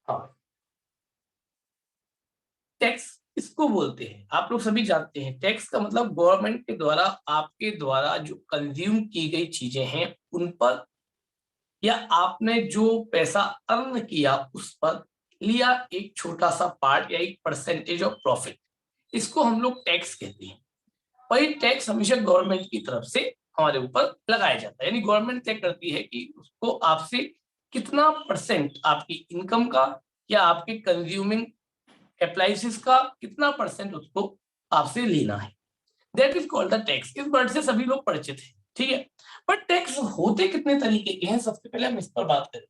हाँ, टैक्स इसको बोलते हैं, आप लोग सभी जानते हैं, टैक्स का मतलब गवर्नमेंट के द्वारा आपके द्वारा जो कंज्यूम की गई चीजें हैं उन पर, या आपने जो पैसा अर्न किया उस पर लिया एक छोटा सा पार्ट या एक परसेंटेज ऑफ प्रॉफिट, इसको हम लोग टैक्स कहते हैं। और ये टैक्स हमेशा गवर्नमेंट की तरफ से हमारे ऊपर लगाया जाता है, यानी गवर्नमेंट तय करती है कि उसको आपसे कितना परसेंट आपकी इनकम का या आपके कंज्यूमिंग अप्लायंसेस का कितना परसेंट उसको आपसे लेना है। That is called the tax. इस वर्ड से सभी लोग परिचित हैं, ठीक है। पर टैक्स होते कितने तरीके के हैं, सबसे पहले हम इस पर बात करें।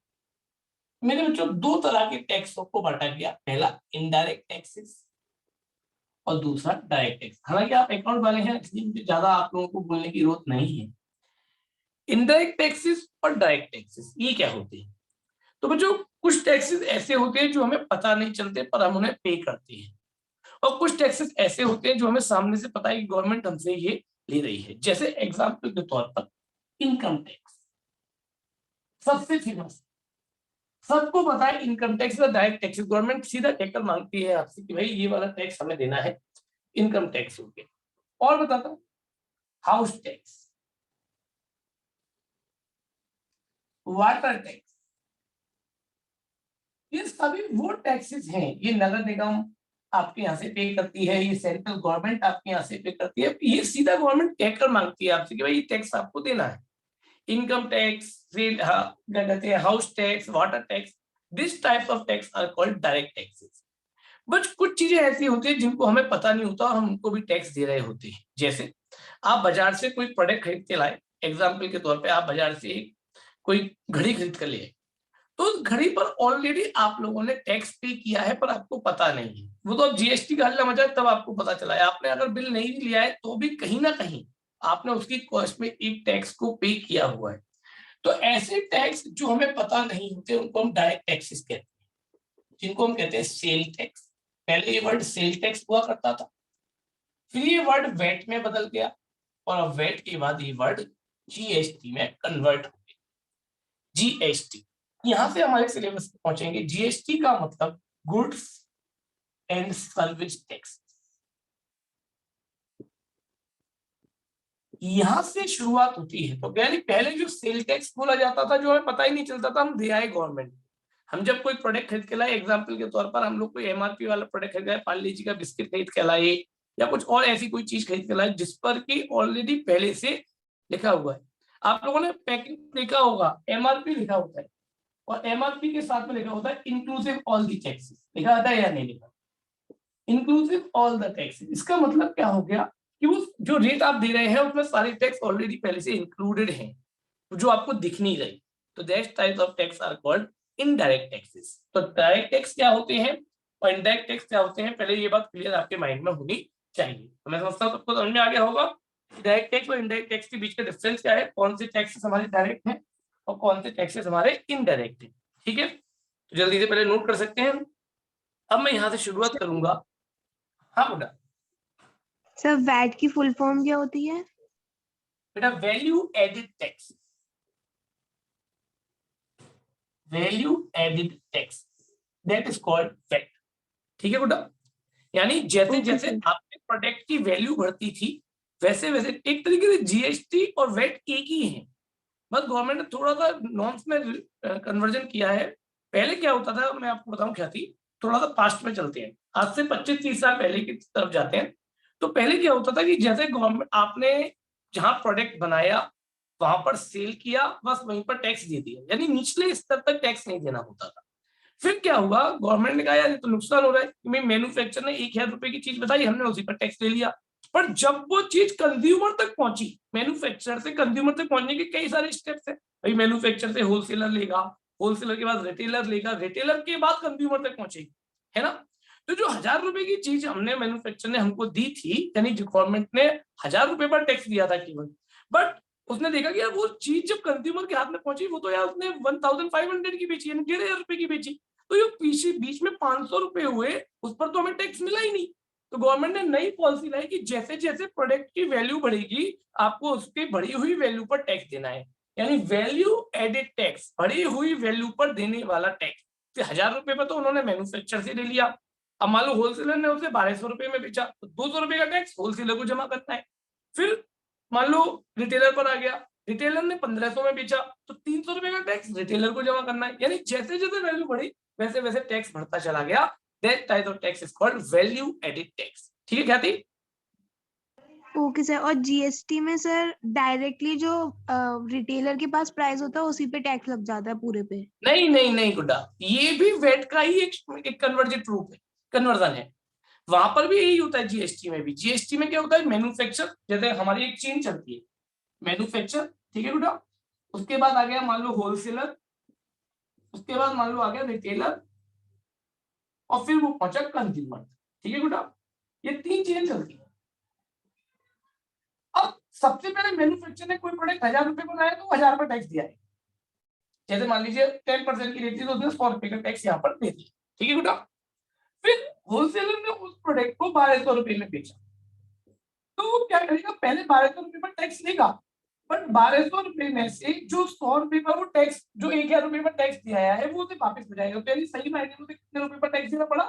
मेरे बच्चों, दो तरह के टैक्सों को बांटा गया, पहला इनडायरेक्ट टैक्सेस और दूसरा डायरेक्ट टैक्स। हालांकि आप अकाउंट वाले हैं इसलिए मुझे ज्यादा आप लोगों को बोलने की जरूरत नहीं है। इनडायरेक्ट टैक्सेस और डायरेक्ट टैक्सेस ये क्या होते हैं? तो बच्चों, कुछ टैक्सेस ऐसे होते हैं जो हमें पता नहीं चलते पर हम उन्हें पे करते हैं, और कुछ टैक्सेस ऐसे होते हैं जो हमें सामने से पता है कि गवर्नमेंट हमसे ये ले रही है। जैसे एग्जाम्पल के तौर पर इनकम टैक्स सबसे फेमस, सबको पता है इनकम टैक्स और डायरेक्ट टैक्स गवर्नमेंट सीधा कहकर मांगती है आपसे कि भाई ये वाला टैक्स हमें देना है, इनकम टैक्स हो गया। और बताता हूं, हाउस टैक्स, वाटर टैक्स, ये सभी वो टैक्सेस हैं, ये नगर निगम आपके यहाँ से पे करती है, ये सेंट्रल गवर्नमेंट आपके यहाँ से पे करती है, ये सीधा गवर्नमेंट कहकर मांगती है आपसे कि भाई ये टैक्स आपको देना है। इनकम टैक्स, क्या कहते हैं, house tax, water tax, this types of tax are called direct taxes. But कुछ चीजें ऐसी होती है जिनको हमें पता नहीं होता और हम उनको भी टैक्स दे रहे होते हैं। जैसे आप बाजार से कोई प्रोडक्ट खरीद के लाए, एग्जाम्पल के तौर पे आप बाजार से कोई घड़ी खरीद कर ले आए, तो उस घड़ी पर ऑलरेडी आप लोगों ने टैक्स पे किया है पर आपको पता नहीं है। वो तो अब जीएसटी का हल्ला मचा तब आपको पता चला है। आपने अगर बिल नहीं भी लिया है तो भी कहीं ना कहीं आपने उसकी कॉस्ट में एक टैक्स को पे किया हुआ है। तो ऐसे टैक्स जो हमें पता नहीं होते उनको हम डायरेक्ट टैक्सेस कहते हैं, जिनको हम कहते हैं सेल टैक्स। पहले ये वर्ड सेल टैक्स हुआ करता था, फिर ये वर्ड वेट में बदल गया, और अब वेट के बाद ये वर्ड जीएसटी में कन्वर्ट हो गया। जीएसटी, यहां से हमारे सिलेबस पे पहुंचेंगे। जीएसटी का मतलब गुड्स एंड सर्विस टैक्स। यहां से शुरुआत होती है। तो यानी पहले जो सेल टैक्स बोला जाता था, जो हमें पता ही नहीं चलता था, हम दे आए गवर्नमेंट। हम जब कोई प्रोडक्ट खरीद के लाए, एग्जाम्पल के तौर पर हम लोग कोई एमआरपी वाला प्रोडक्ट खरीद लाए, पार्ले जी का बिस्किट खरीद के लाए या कुछ और ऐसी कोई चीज खरीद के लाए जिस पर कि ऑलरेडी पहले से लिखा हुआ है। आप लोगों ने पैकिंग देखा होगा, एमआरपी लिखा होता है, और एमआरपी के साथ में लिखा होता है इंक्लूसिव ऑल दी टैक्सेस। लिखा होता है या नहीं लिखा? इंक्लूसिव ऑल द टैक्सेस, इसका मतलब क्या हो गया कि वो जो रेट आप दे रहे हैं उसमें सारे टैक्स ऑलरेडी पहले से इंक्लूडेड हैं, जो आपको दिख नहीं रही। तो that types of tax are called indirect taxes. तो डायरेक्ट टैक्स क्या होते हैं और इनडायरेक्ट टैक्स क्या होते हैं, पहले ये बात क्लियर आपके माइंड में होनी चाहिए। तो मैं समझता हूँ सबको समझ में आ गया होगा डायरेक्ट टैक्स और इनडायरेक्ट टैक्स के बीच का डिफरेंस क्या है, कौन से टैक्सेस हमारे डायरेक्ट हैं और कौन से टैक्सेस हमारे इनडायरेक्ट हैं। ठीक है, तो जल्दी से पहले नोट कर सकते हैं। अब मैं यहाँ से शुरुआत करूंगा। हाँ बेटा। सर वैट की फुल फॉर्म क्या होती है? बेटा value added tax, value added tax, that is called VAT. ठीक है बेटा, यानी जैसे ओके जैसे सर। आपके प्रोडक्ट की वैल्यू बढ़ती थी वैसे वैसे, एक तरीके से जीएसटी और वैट एक ही है, बस गवर्नमेंट ने थोड़ा सा नॉर्म्स में कन्वर्जन किया है। पहले क्या होता था मैं आपको बताऊं क्या थी, थोड़ा सा पास्ट में चलते हैं, आज से 25-30 साल पहले की तरफ जाते हैं। तो पहले क्या होता था कि जैसे गवर्नमेंट आपने जहां प्रोडक्ट बनाया वहां पर सेल किया, बस वहीं पर टैक्स दे दिया, यानी निचले स्तर तक टैक्स नहीं देना होता था। फिर क्या हुआ, गवर्नमेंट ने कहा यार ये तो नुकसान हो रहा है कि मैन्युफैक्चर ने 1,000 रुपए की चीज बताई, हमने उसी पर टैक्स ले लिया। पर जब वो चीज कंज्यूमर तक पहुंची, मैन्युफैक्चर से कंज्यूमर तक पहुंचने के कई सारे स्टेप्स है भाई। मैन्युफैक्चर से होलसेलर लेगा, होलसेलर के बाद रिटेलर लेगा, रिटेलर के बाद कंज्यूमर तक पहुंचेगी, है ना। तो जो 1,000 रुपए की चीज हमने मैन्युफैक्चर ने हमको दी थी, यानी गवर्नमेंट ने 1,000 रुपए पर टैक्स दिया था केवल, बट उसने देखा कि यार वो चीज जब कंज्यूमर के हाथ में पहुंची वो तो यार उसने 1,500 की बेची, यानी 1,500 रुपए की बेची। तो ये पीछे बीच में 500 रुपए हुए, उस पर तो हमें टैक्स मिला ही नहीं। तो गवर्नमेंट ने नई पॉलिसी लाई कि जैसे जैसे प्रोडक्ट की वैल्यू बढ़ेगी आपको उसकी बढ़ी हुई वैल्यू पर टैक्स देना है, यानी वैल्यू एडेड टैक्स, बढ़ी हुई वैल्यू पर देने वाला टैक्स। फिर 1000 रुपए पर तो उन्होंने मैन्युफैक्चर से ले लिया। अब मान लो होलसेलर ने उसे 1200 रुपए में बेचा, तो 200 रुपए का टैक्स होलसेलर को जमा करना है। फिर मान लो रिटेलर पर आ गया, रिटेलर ने 1500 में बेचा, तो 300 रुपए का टैक्स रिटेलर को जमा करना है। यानी जैसे जैसे वैल्यू बढ़ी वैसे वैसे टैक्स बढ़ता चला गया। That type of tax is called value added tax. ठीक है ख्याति? Okay sir. और जीएसटी में सर डायरेक्टली जो रिटेलर के पास प्राइस होता है उसी पे टैक्स लग जाता है पूरे पे? नहीं नहीं नहीं गुड्डा, ये भी वेट का ही एक कन्वर्जेंट रूप है, कन्वर्जन है। वहां पर भी यही होता है, जीएसटी में भी। जीएसटी में क्या होता है, मैन्युफैक्चर, जैसे हमारी एक चेन चलती है, मैन्युफैक्चर, ठीक है गुड्डा, उसके बाद आ गया मान लो होलसेलर, उसके बाद मान लो आ गया रिटेलर, और फिर वो पहुंचा कंज्यूमर। ठीक है गुड्डा, ये 3 चेन चलती है। अब सबसे पहले मैन्युफैक्चर ने कोई प्रोडक्ट 1000 रुपए को लाया तो 1000 पर टैक्स दिया है। जैसे मान लीजिए 10% की रेट थी तो उसने 100 रुपए का टैक्स यहाँ पर दे दिया। ठीक है गुड्डा, फिर होलसेलर ने उस प्रोडक्ट को 1200 रुपए में बेचा, तो वो क्या करेगा, पहले 1200 रुपए पर टैक्स लेगा, बट 1200 रुपए में से जो 100 रुपए पर वो टैक्स, जो 1000 रुपए पर टैक्स दिया है, वो उसे वापस हो जाएगा। तो यानी सही मायने में कितने रुपए पर टैक्स देना पड़ा,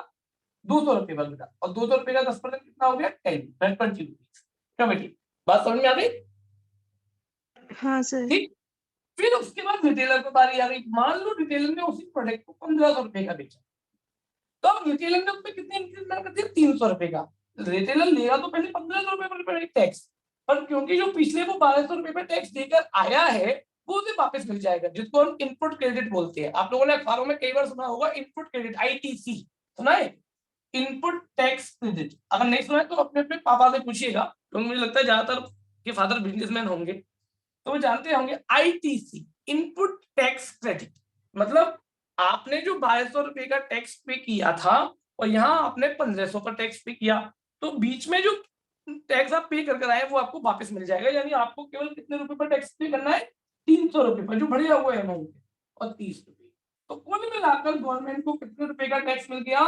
200 रुपए पर बेटा। और 200 रुपए का 10% कितना हो गया, 20 रुपीज। क्या बेटी, बात समझ में आ गई? हाँ सर। ठीक। फिर उसके बाद रिटेलर को बारी आ गई। मान लो रिटेलर ने उसी प्रोडक्ट को 1500 रुपए का बेचा, तो अब रिटेलर ने उसमें कितने इंक्रीमेंट कर दिया, 300 रुपए का। रिटेलर लेगा तो पहले 1500 रुपए पर टैक्स, पर क्योंकि जो पिछले वो 1200 रुपए पर टैक्स देकर आया है वो उसे वापस मिल जाएगा, जिसको हम इनपुट क्रेडिट बोलते हैं। आप लोगों ने अखबारों में कई बार सुना होगा इनपुट क्रेडिट, आईटीसी सुना है, इनपुट टैक्स क्रेडिट। अगर नहीं सुना है तो अपने अपने पापा से पूछिएगा, क्योंकि मुझे लगता है ज्यादातर के फादर बिजनेसमैन होंगे तो वो जानते होंगे। आईटीसी, इनपुट टैक्स क्रेडिट, मतलब आपने जो 1200 रुपए का टैक्स पे किया था और यहाँ आपने 1500 का टैक्स पे किया, तो बीच में जो टैक्स आप पे कर आए वो आपको वापस मिल जाएगा। यानी आपको केवल कितने रुपए पर टैक्स पे करना है, 300 रुपए पर, जो बढ़िया हुआ है अमाउंट, और 30 रुपए। तो कुल मिलाकर गवर्नमेंट को कितने रुपए का टैक्स मिल गया,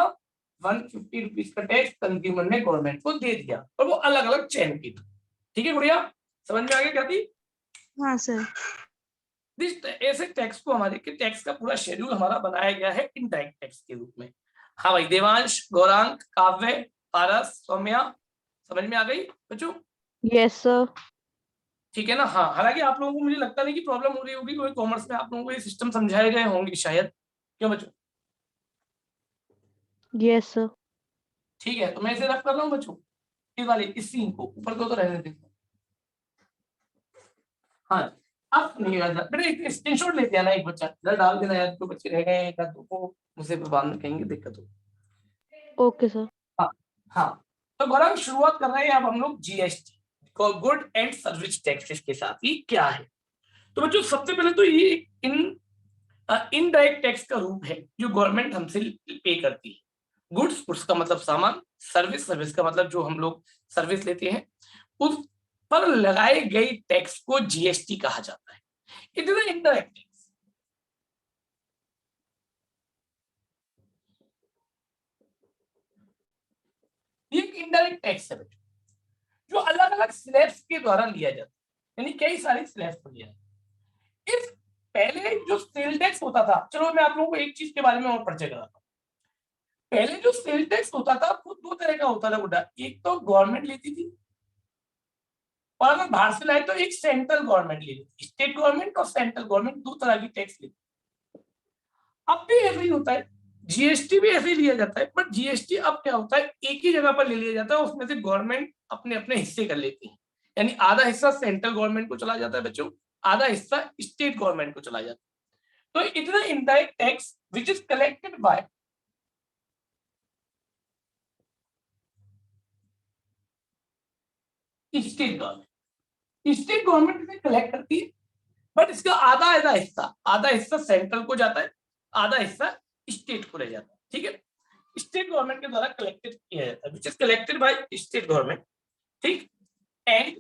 150 रुपीज का टैक्स कंज्यूमर ने गवर्नमेंट को दे दिया, और वो अलग अलग चैन की। ठीक है गुड़िया, समझ में आ गया क्या थी? हाँ सर। ऐसे टैक्स को, हमारे के टैक्स का पूरा शेड्यूल हमारा बनाया गया है इनडायरेक्ट टैक्स के रूप में। हाँ भाई, देवांश, गौरांग, काव्य, पारस, सौम्या, समझ में आ गई बच्चों? Yes sir. ठीक है ना? हाँ, हालांकि आप लोगों को मुझे लगता नहीं कि प्रॉब्लम हो रही होगी, क्योंकि कॉमर्स में आप लोगों को ये सिस्टम समझाए गए होंगे शायद, क्यों बच्चों? Yes sir. ठीक है, तो मैं इसे रफ कर रहा हूँ बच्चों, इस वाले इस सीन को ऊपर को तो रहने देते। हाँ, अब नहीं बेटा, एक स्क्रीनशॉट लेते हैं ना, एक बच्चा इधर डाल देना यार, तो बच्चे रह गए एक दो को मुझे बाद में कहेंगे दिक्कत हो। Okay sir. हाँ हाँ, तो गौरव शुरुआत कर रहे हैं अब हम लोग GST, good and service taxes के साथ। ही क्या है तो बच्चों, सबसे पहले तो ये इनडायरेक्ट टैक्स का रूप है जो गवर्नमेंट हमसे पे करती है। गुड्स, गुड्स का मतलब सामान, सर्विस, सर्विस का मतलब जो हम लोग सर्विस लेते हैं, उस पर लगाए गए टैक्स को जीएसटी कहा जाता है। It is indirect tax. ये एक इनडायरेक्ट टैक्स है जो अलग अलग स्लैब्स के द्वारा लिया जाता है, यानी कई सारे स्लैब्स पर लिया जाता है। इस पहले जो सेल टैक्स होता था, चलो मैं आप लोगों को एक चीज के बारे में और परिचय कराता हूँ। पहले जो सेल टैक्स होता था वो 2 तरह का होता था गुड्डा, एक तो गवर्नमेंट लेती थी, और अगर बाहर से लाए तो एक सेंट्रल गवर्नमेंट लेती थी। स्टेट गवर्नमेंट और सेंट्रल गवर्नमेंट 2 तरह की टैक्स लेती। अब भी ऐसे ही होता है, जीएसटी भी ऐसे ही लिया जाता है, बट जीएसटी अब क्या होता है, एक ही जगह पर ले लिया जाता है, उसमें से गवर्नमेंट अपने अपने हिस्से कर लेती है। यानी आधा हिस्सा सेंट्रल गवर्नमेंट को चला जाता है बच्चों, आधा हिस्सा स्टेट गवर्नमेंट को चला जाता है। तो it is an indirect tax which is collected by state government. State government इसे कलेक्ट करती है, बट इसका आधा हिस्सा सेंट्रल को जाता है, आधा हिस्सा स्टेट को ले जाता है। ठीक है, स्टेट गवर्नमेंट के द्वारा कलेक्टेड किया जाता है, which is collected by state government. ठीक, and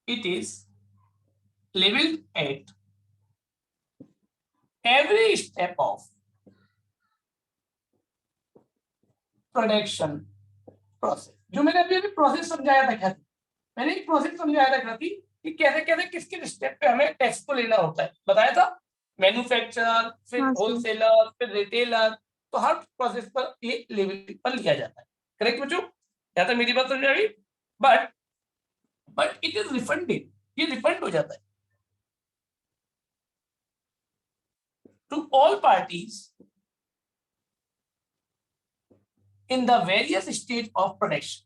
it is levelled at every step of production process. जो मैंने अभी अभी प्रोसेस समझाया था ख्याति, मैंने एक प्रोसेस समझाया था ख्याति कि कैसे कैसे किस किस स्टेप पे हमें टैक्स को लेना होता है, बताया था। मैन्युफैक्चरर, फिर हाँ सर। होलसेलर, फिर रिटेलर, तो हर प्रोसेस पर ये लेवल पर लिया जाता है। करेक्ट बच्चों? यहाँ तक मेरी बात समझ आ गई? बट इट इज रिफंडेड, ये रिफंड हो जाता है to all parties in the various stage of production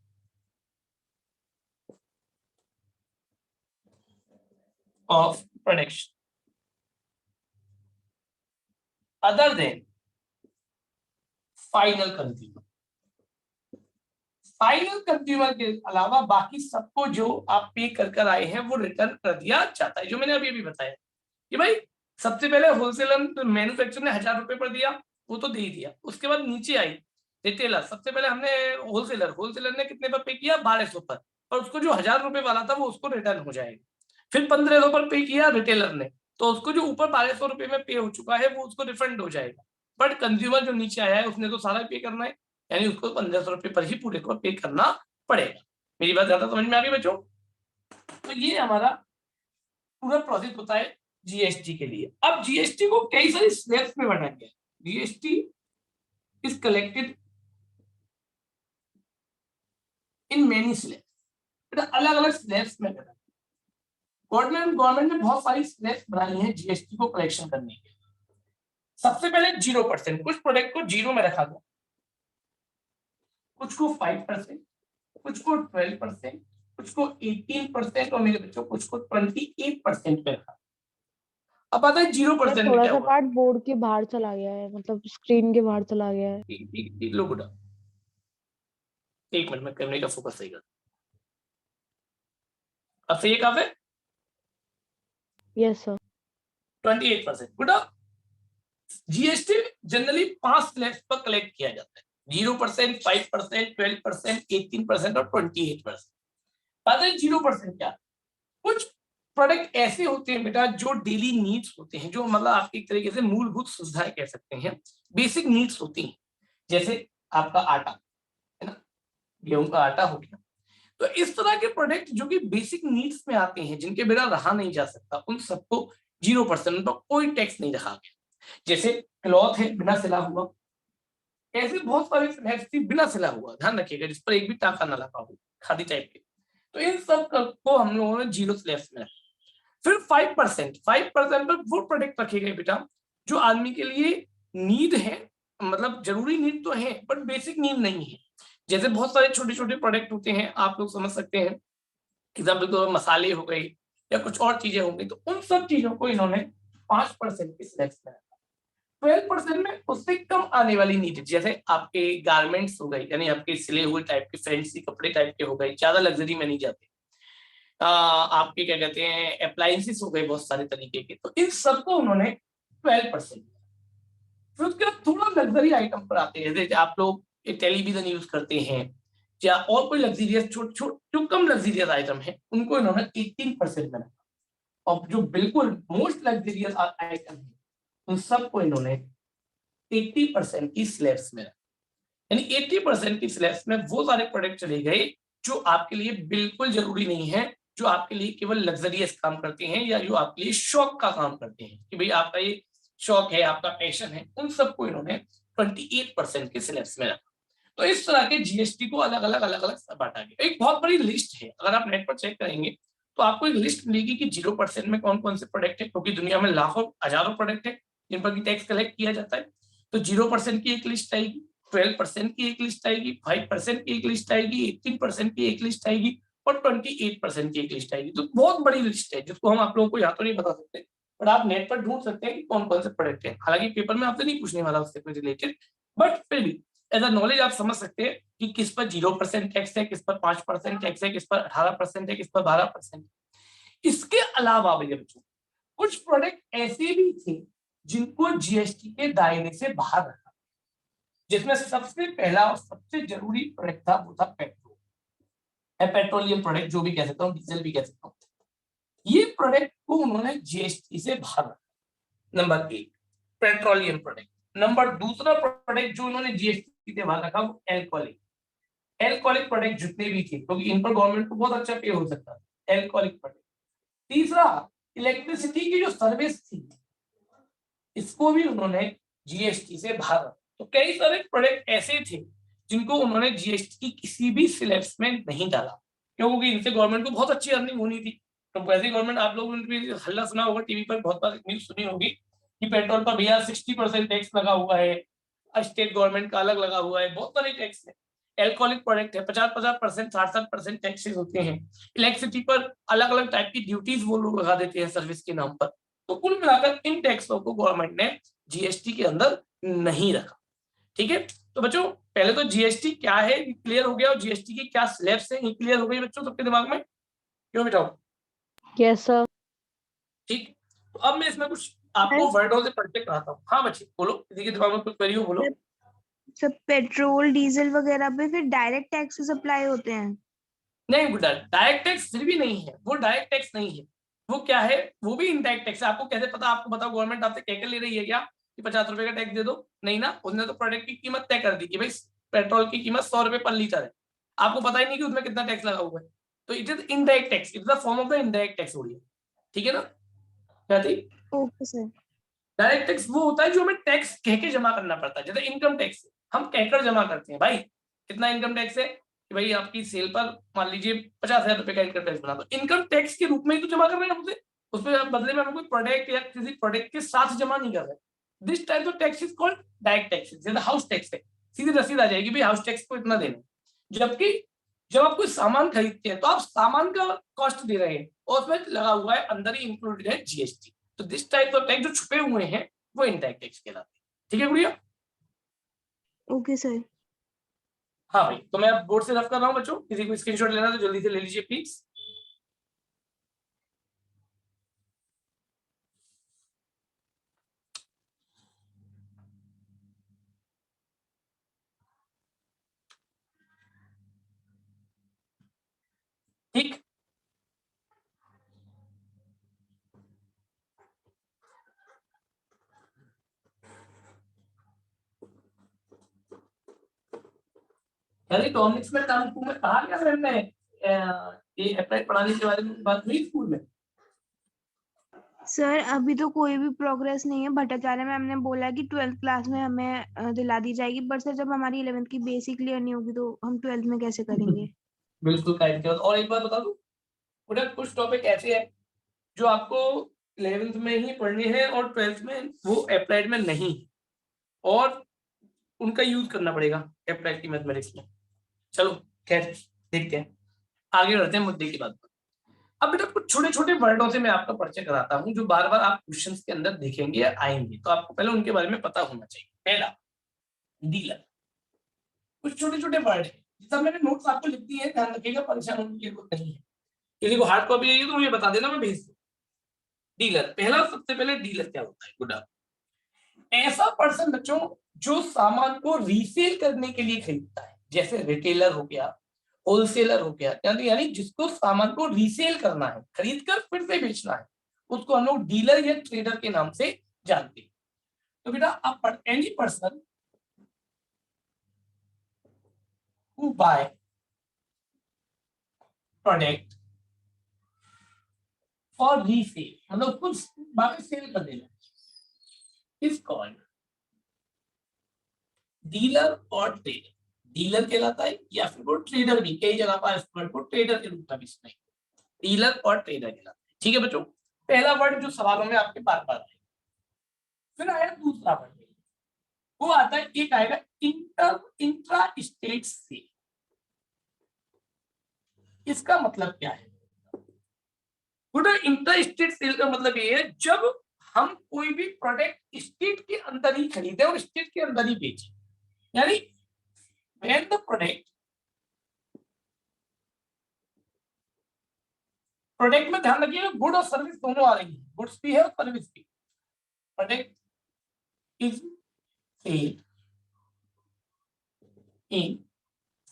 other than final consumer. Final consumer के अलावा बाकी सबको जो आप पे कर आए हैं वो रिटर्न कर दिया जाता है। जो मैंने अभी बताया कि भाई सबसे पहले होलसेलर मैन्युफैक्चरर ने 1000 रुपए पर दिया, वो तो दे ही दिया। उसके बाद नीचे आई रिटेलर, सबसे पहले हमने होलसेलर ने कितने पर पे किया? 1200 पर, और उसको जो 1000 रुपए वाला था वो उसको रिटर्न हो जाएगा। फिर 1500 पर पे किया रिटेलर ने, तो उसको जो ऊपर 1200 रुपए में पे हो चुका है वो उसको रिफंड हो जाएगा। बट कंज्यूमर जो नीचे आया है उसने तो सारा पे करना है, यानी उसको 1500 रुपए पर ही पूरे को पे करना पड़ेगा। मेरी बात ज्यादा समझ में आ गई बच्चों? तो ये हमारा पूरा प्रोसेस होता है जीएसटी के लिए। अब जीएसटी को कई सारी स्लैब्स में बांटा गया है। GST is collected in many slabs, अलग अलग स्लैब्स में करना। गवर्नमेंट ने बहुत सारी स्लैब्स बनाई हैं जीएसटी को कलेक्शन करने के लिए। सबसे पहले 0%, कुछ प्रोडक्ट को जीरो में रखा गया, कुछ को 5%, कुछ को 12%, कुछ को 18%, और मेरे बच्चों कुछ को 28% पे रखा। अब आता है 0% में थोड़ा क्या सा हुआ? पार्ट बोर्ड के बाहर चला गया है, मतलब स्क्रीन के बाहर चला गया है। ठीक लो गुडा, एक मिनट में कैमरे का फोकस सही कर। अब सही है कहाँ पे? Yes sir. 28%। गुडा, जीएसटी जनरली 5 स्लैब्स पर कलेक्ट किया जाता है, 0%, 5%, 12%, 18% और 28%। पता है 0% क्या? कुछ प्रोडक्ट ऐसे होते हैं बेटा जो डेली नीड्स होते हैं, जो मतलब आपकी एक तरीके से मूलभूत सुविधाएं कह सकते हैं, बेसिक नीड्स होती हैं। जैसे आपका आटा है ना, गेहूं का आटा हो गया। तो इस तरह के प्रोडक्ट जो कि बेसिक नीड्स में आते हैं, जिनके बिना रहा नहीं जा सकता, उन सबको 0% पर कोई टैक्स नहीं रखा गया। जैसे क्लॉथ है बिना सिला हुआ, ऐसे बहुत सारे स्लैब्स थी बिना सिला हुआ, ध्यान रखिएगा, जिस पर एक भी टाका ना लगा हो, खादी टाइप के। तो इन सब को हम लोगों ने 0 स्लैब्स में रखा। फिर 5% पर वो प्रोडक्ट रखे गए बेटा जो आदमी के लिए नीड है, मतलब जरूरी नीड तो है बट बेसिक नीड नहीं है। जैसे बहुत सारे छोटे छोटे प्रोडक्ट होते हैं, आप लोग समझ सकते हैं, एग्जाम्पल तो मसाले हो गए या कुछ और चीजें हो गई, तो उन सब चीजों को इन्होंने 5% की सिलेक्ट में रखा। 12% में उससे कम आने वाली नीड, जैसे आपके गारमेंट्स हो गए, यानी आपके सिले हुए टाइप के फैंसी कपड़े टाइप के हो गए, ज्यादा लग्जरी में नहीं जाते। आपके क्या कहते हैं अप्लायंसेस हो गए बहुत सारे तरीके के, तो इन सबको उन्होंने 12%। फिर उसके बाद थोड़ा लग्जरी आइटम पर आते हैं, जैसे आप लोग टेलीविजन यूज करते हैं या और कोई लग्जरियस छोट छोट जो कम लग्जरियस आइटम है, उनको इन्होंने 18% में रखा। और जो बिल्कुल मोस्ट लग्जरियस आइटम है उन सबको इन्होंने 80% की स्लैब्स में रखा। यानी 80% की स्लैब्स में वो सारे प्रोडक्ट चले गए जो आपके लिए बिल्कुल जरूरी नहीं है, जो आपके लिए केवल लग्जरियस काम करते हैं या जो आपके लिए शौक का काम करते हैं, कि भाई आपका ये शौक है, आपका पैशन है, उन सबको इन्होंने 28% के स्लैब्स में रखा। तो इस तरह के जीएसटी को अलग अलग बांटा गया। एक बहुत बड़ी लिस्ट है, अगर आप नेट पर चेक करेंगे तो आपको एक लिस्ट मिलेगी कि 0% में कौन कौन से प्रोडक्ट है, क्योंकि दुनिया में लाखों हजारों प्रोडक्ट है जिन पर टैक्स कलेक्ट किया जाता है। तो 0% की एक लिस्ट आएगी, 12% की एक लिस्ट आएगी, 5% की एक लिस्ट आएगी, 18% की एक लिस्ट आएगी और 28% की एक लिस्ट आएगी। तो बहुत बड़ी लिस्ट है जिसको हम आप लोगों को यहाँ तो नहीं बता सकते, पर आप नेट पर ढूंढ सकते हैं कि कौन कौन से प्रोडक्ट है। हालांकि पेपर में आपसे नहीं पूछने वाला उससे रिलेटेड, बट फिर भी एज अ नॉलेज आप समझ सकते हैं कि किस पर 0% टैक्स है, किस पर 5% टैक्स है, किस पर 18% है, किस पर 12%। इसके अलावा भैया बच्चों कुछ प्रोडक्ट ऐसे भी थे जिनको जीएसटी के दायरे से बाहर रखा, जिसमें सबसे पहला और सबसे जरूरी प्रोडक्ट था वो था पेट्रोल, पेट्रोलियम प्रोडक्ट जो भी कह सकता हूँ, डीजल भी कह सकता हूँ। ये प्रोडक्ट को उन्होंने जीएसटी से बाहर रखा, नंबर 1 पेट्रोलियम प्रोडक्ट। नंबर दूसरा प्रोडक्ट जो उन्होंने जीएसटी से बाहर रखा वो एल्कोहलिक प्रोडक्ट जितने भी थे, क्योंकि इन पर गवर्नमेंट को बहुत अच्छा पे हो सकता है, एल्कोहलिक प्रोडक्ट। तीसरा इलेक्ट्रिसिटी की जो सर्विस थी, इसको भी उन्होंने जीएसटी से बाहर। तो कई सारे प्रोडक्ट ऐसे थे जिनको उन्होंने जीएसटी की किसी भी सिलेबस में नहीं डाला, क्योंकि इनसे गवर्नमेंट को बहुत अच्छी अर्निंग होनी थी। तो वैसे गवर्नमेंट, आप लोगों ने भी हल्ला सुना होगा टीवी पर, बहुत बार न्यूज सुनी होगी कि पेट्रोल पर भैया 60% टैक्स लगा हुआ है, स्टेट गवर्नमेंट का अलग लगा हुआ है, बहुत सारे टैक्स है। एल्कोहलिक प्रोडक्ट है 50% 60% टैक्सेस होते हैं। इलेक्ट्रिसिटी पर अलग अलग टाइप की ड्यूटीज वो लोग लगा देते हैं सर्विस के नाम पर। तो कुल मिलाकर इन टैक्सों को गवर्नमेंट ने जीएसटी के अंदर नहीं रखा। ठीक है, तो बच्चों पहले तो जीएसटी क्या है क्लियर हो गया, और जीएसटी की क्या स्लैब्स है ये क्लियर हो गई बच्चों सबके दिमाग में, क्यों बिठाओ? Yes sir. ठीक, तो अब मैं इसमें कुछ आपको वर्डों से पढ़ के कराता हूँ। हाँ बच्चे बोलो, किसी के दिमाग में कुछ क्वेरी हो बोलो। सब पेट्रोल डीजल वगैरह पे फिर डायरेक्ट टैक्सेस अप्लाई होते हैं? नहीं बेटा, डायरेक्ट टैक्स फिर भी नहीं है, वो डायरेक्ट टैक्स नहीं है। वो क्या है, वो भी इनडायरेक्ट टैक्स है। आपको कैसे पता? आपको बताओ, गवर्नमेंट आपसे कह के ले रही है क्या कि 50 रुपए का टैक्स दे दो? नहीं ना, उसने तो प्रोडक्ट की कीमत तय कर दी कि भाई पेट्रोल की कीमत 100 रुपए पर लीटर है, आपको पता ही नहीं कि उसमें कितना टैक्स लगा हुआ है। तो it is indirect tax, it is the form of the indirect tax हो रही है। ठीक है ना क्या थी? Okay sir. डायरेक्ट टैक्स वो होता है जो हमें टैक्स कह के जमा करना पड़ता है, जैसे इनकम टैक्स हम कहकर जमा करते हैं। भाई कितना इनकम टैक्स है कि भाई आपकी सेल पर मान लीजिए 50,000 रुपए का इनकम टैक्स बना, तो इनकम टैक्स के रूप में ही तो जमा कर रहे हैं हमसे, उसमें बदले में हम कोई प्रोडक्ट या किसी प्रोडक्ट के साथ जमा नहीं कर रहे। This type of tax is called direct tax. जैसे हाउस टैक्स है, सीधी रसीद आ जाएगी भाई हाउस टैक्स को इतना देना, जबकि जब आप कोई सामान खरीदते हैं तो आप सामान का कॉस्ट दे रहे हैं और उसमें लगा हुआ है अंदर ही इंक्लूडेड है जीएसटी। तो दिस टाइप ऑफ टैक्स जो छुपे हुए हैं वो इनडायरेक्ट टैक्स कहलाते हैं। ठीक है गुड़िया? Okay sir. हाँ भाई, तो मैं अब बोर्ड से रफ कर रहा हूँ बच्चों, किसी को स्क्रीनशॉट लेना तो जल्दी से ले लीजिए प्लीज। ठीक, यार इकोनॉमिक्स में काम में कहा गया मैंने ये अप्लाई पढ़ाने के बारे में बात हुई स्कूल में? सर अभी तो कोई भी प्रोग्रेस नहीं है। भट्टाचार्य मैम ने बोला कि 12th क्लास में हमें दिला दी जाएगी, पर सर जब हमारी 11th की बेसिक क्लियर नहीं होगी तो हम 12th में कैसे करेंगे? बिल्कुल कायद के बाद। और एक बात बता दूं, उधर कुछ टॉपिक ऐसे हैं जो आपको 11th में ही पढ़ने हैं और 12th में वो अप्लाइड में नहीं, और उनका यूज करना पड़ेगा अप्लाइड की मैथमेटिक्स में। चलो खैर देखते हैं, आगे बढ़ते हैं मुद्दे की बात पर। अब बेटा कुछ छोटे छोटे वर्डों से मैं आपका परिचय कराता हूं जो बार बार आप क्वेश्चंस के अंदर देखेंगे या आएंगे, तो आपको पहले उनके बारे में पता होना चाहिए। पहला, डीलर। कुछ छोटे छोटे वर्ड है, जितना मैंने नोट्स आपको लिख दिए हैं, ध्यान रखिएगा, परेशान होने की जरूरत नहीं है। किसी को हार्ड कॉपी चाहिए तो मुझे बता देना, मैं भेज दूँ। डीलर, पहला सबसे पहले डीलर क्या होता है? गुड, ऐसा पर्सन बच्चों जो सामान को रीसेल करने के लिए खरीदता है, जैसे रिटेलर हो गया, होलसेलर हो गया, यानी जिसको सामान को रीसेल करना है, खरीद कर फिर से बेचना है, उसको हम लोग डीलर या ट्रेडर के नाम से जानते हैं। तो बेटा अब any person who by product for resale, मतलब कुछ वापस सेल कर देना, इज कॉल्ड डीलर और ट्रेडर। डीलर कहलाता है या फिर वो ट्रेडर भी, कई जगह पर इस वर्ड को ट्रेडर के रूप में भी सुना है। डीलर और ट्रेडर कहलाता है। ठीक है बच्चों, पहला वर्ड जो सवालों में आपके बार बार आएगा। फिर आया दूसरा वर्ड, वो आता है, एक आएगा इंट्रा स्टेट सेल। इसका मतलब क्या है? इंट्रा स्टेट सेल का मतलब ये है जब हम कोई भी प्रोडक्ट स्टेट के अंदर ही खरीदे और स्टेट के अंदर ही बेचे, यानी when the प्रोडक्ट में ध्यान रखिएगा, गुड और सर्विस दोनों आ रही है, गुड्स भी है और सर्विस भी। Product is sale in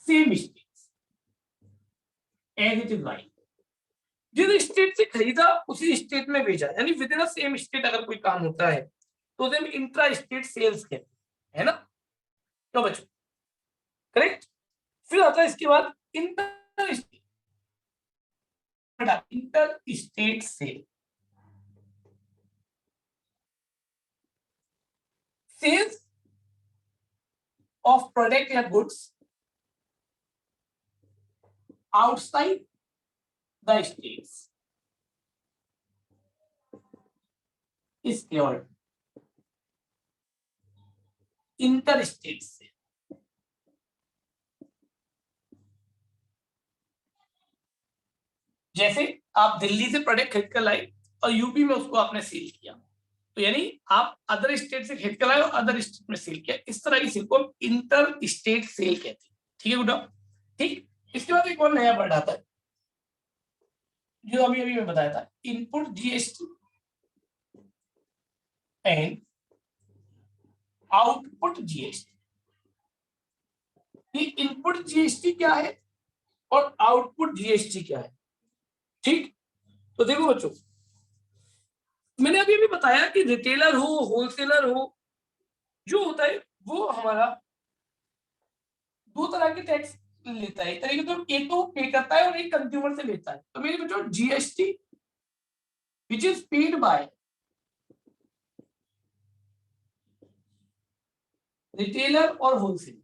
same states as it is like, जिस स्टेट से खरीदा उसी स्टेट में बेचा, यानी विद इन सेम स्टेट अगर कोई काम होता है तो उसे हम इंट्रा स्टेट सेल्स कहते हैं, है ना? तो बच्चों करेक्ट। फिर आता है इसके बाद inter state sale. Sales of product या goods outside the states is cured inter state से। जैसे आप दिल्ली से प्रोडक्ट खरीद कर लाए और यूपी में उसको आपने सेल किया, तो यानी आप अदर स्टेट से खरीद कर लाए और अदर स्टेट में सेल किया, इस तरह की सेल को इंटर स्टेट सेल कहते हैं। ठीक है गुड्डा? ठीक। इसके बाद एक और नया वर्ड आता है जो अभी अभी मैं बताया था, input GST and output GST. ये इनपुट जीएसटी क्या है और आउटपुट जीएसटी क्या है? ठीक। तो देखो बच्चों, मैंने अभी भी बताया कि रिटेलर हो होलसेलर हो, जो होता है वो हमारा दो तरह के टैक्स लेता है। तरीके तो एक तो पे करता है और एक कंज्यूमर से लेता है। तो मेरे बच्चों GST which is paid by retailer और होलसेलर,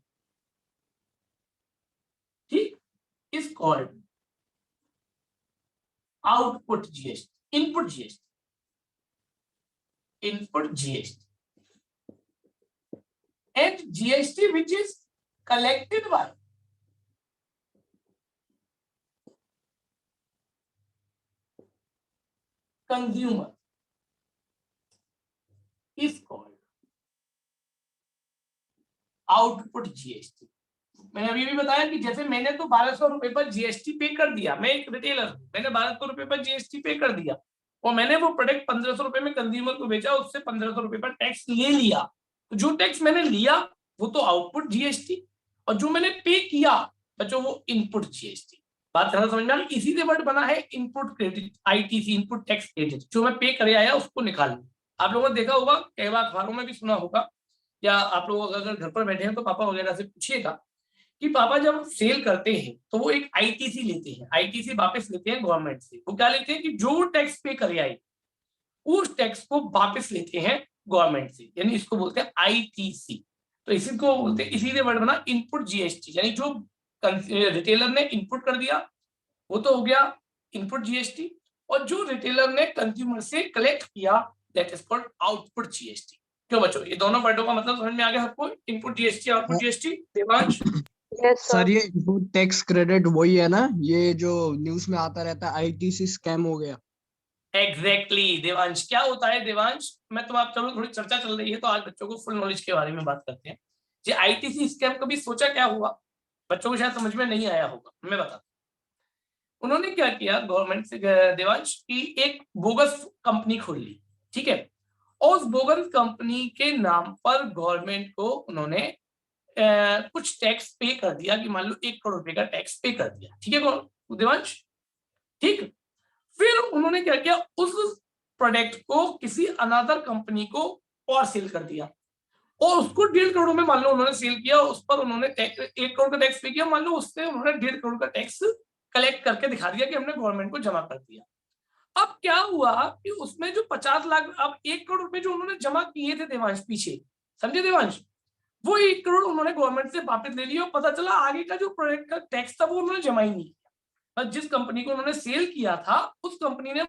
ठीक, is called output GST, input GST, input GST, and GST which is collected by consumer is called output GST. मैंने अभी भी बताया कि जैसे मैंने तो 1200 रुपए पर जीएसटी पे कर दिया, मैं एक रिटेलर हूं, मैंने 1200 रुपए पर जीएसटी पे कर दिया और मैंने वो प्रोडक्ट 1500 रुपए में कंज्यूमर को बेचा, उससे 1500 रुपए पर टैक्स ले लिया। तो जो टैक्स मैंने लिया वो तो आउटपुट जीएसटी, और जो मैंने पे किया बच्चों वो इनपुट जीएसटी। बात ध्यान समझ में आ रही? इसी से वर्ड बना है input credit, ITC, input tax credit. जो मैं पे करे आया उसको निकाल। आप लोगों ने देखा होगा, कई बार अखबारों में भी सुना होगा, या आप लोग अगर घर पर बैठे हैं तो पापा वगैरह से पूछिएगा कि पापा जब सेल करते हैं तो वो एक आईटीसी लेते हैं, आईटीसी वापस लेते हैं गवर्नमेंट से। वो क्या लेते हैं कि जो टैक्स पे करे आई उस टैक्स को वापस लेते हैं गवर्नमेंट से, यानी इसको बोलते हैं आईटीसी। तो इसी को बोलते हैं, इसीलिए वर्ड बना इनपुट जीएसटी, यानी जो रिटेलर ने इनपुट कर दिया वो तो हो गया इनपुट जीएसटी, और जो रिटेलर ने कंज्यूमर से कलेक्ट किया that is called output GST. क्यों बच्चों, ये दोनों वर्डों का मतलब समझ में आ गया सबको? Input GST, output GST. Devansh? Yes sir ये इनपुट टैक्स क्रेडिट वही है ना, ये जो न्यूज में आता रहता है आईटीसी स्कैम हो गया? एग्जैक्टली देवांश। क्या होता है देवांश, मैं तो आप, चलो थोड़ी चर्चा चल रही है तो आज बच्चों को फुल नॉलेज के बारे में बात करते हैं। ये आईटीसी स्कैम कभी सोचा क्या हुआ? बच्चों को शायद समझ में नहीं आया होगा, मैं बताता। उन्होंने क्या किया गवर्नमेंट से देवांश की, एक बोगस कंपनी खोल ली, ठीक है, और उस बोगस कंपनी के नाम पर गवर्नमेंट को उन्होंने कुछ टैक्स पे कर दिया, कि मान लो 1 करोड़ रुपए का टैक्स पे कर दिया, ठीक है देवांश? ठीक। फिर उन्होंने क्या किया, उस प्रोडक्ट को किसी अनदर कंपनी को और सेल कर दिया, और उसको 1.5 करोड़ में मान लो उन्होंने सेल किया, उस पर उन्होंने 1 करोड़ का टैक्स पे किया, मान लो उससे उन्होंने 1.5 करोड़ का टैक्स कलेक्ट करके दिखा दिया कि हमने गवर्नमेंट को जमा कर दिया। अब क्या हुआ कि उसमें जो 50 लाख, अब 1 करोड़ रुपए जो उन्होंने जमा किए थे देवांश पीछे, समझे देवांश, वो 1 करोड़ उन्होंने गवर्नमेंट से वापस ले लिया, और पता चला आगे का जो प्रोडक्ट का टैक्स था वो उन्होंने जमा ही नहीं किया। बस जिस कंपनी को उन्होंने सेल किया था उस कंपनी ने